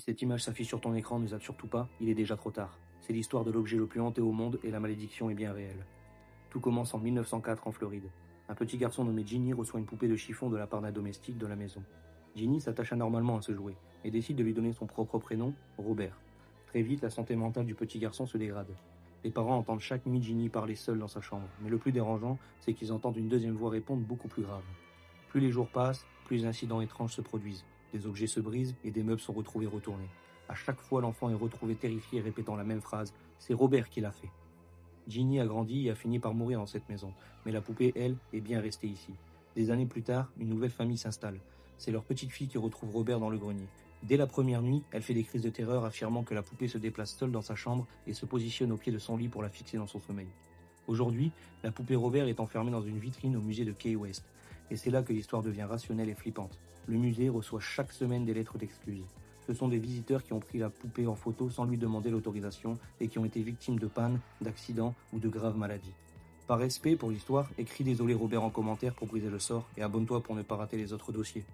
Si cette image s'affiche sur ton écran, ne zappe surtout pas, il est déjà trop tard. C'est l'histoire de l'objet le plus hanté au monde et la malédiction est bien réelle. Tout commence en 1904 en Floride. Un petit garçon nommé Ginny reçoit une poupée de chiffon de la part d'un domestique de la maison. Ginny s'attache anormalement à ce jouet et décide de lui donner son propre prénom, Robert. Très vite, la santé mentale du petit garçon se dégrade. Les parents entendent chaque nuit Ginny parler seul dans sa chambre, mais le plus dérangeant, c'est qu'ils entendent une deuxième voix répondre beaucoup plus grave. Plus les jours passent, plus d'incidents étranges se produisent. Des objets se brisent et des meubles sont retrouvés retournés. À chaque fois, l'enfant est retrouvé terrifié répétant la même phrase, c'est Robert qui l'a fait. Ginny a grandi et a fini par mourir dans cette maison, mais la poupée, elle, est bien restée ici. Des années plus tard, une nouvelle famille s'installe. C'est leur petite fille qui retrouve Robert dans le grenier. Dès la première nuit, elle fait des crises de terreur affirmant que la poupée se déplace seule dans sa chambre et se positionne au pied de son lit pour la fixer dans son sommeil. Aujourd'hui, la poupée Robert est enfermée dans une vitrine au musée de Key West. Et c'est là que l'histoire devient rationnelle et flippante. Le musée reçoit chaque semaine des lettres d'excuses. Ce sont des visiteurs qui ont pris la poupée en photo sans lui demander l'autorisation et qui ont été victimes de pannes, d'accidents ou de graves maladies. Par respect pour l'histoire, écris désolé Robert en commentaire pour briser le sort et abonne-toi pour ne pas rater les autres dossiers.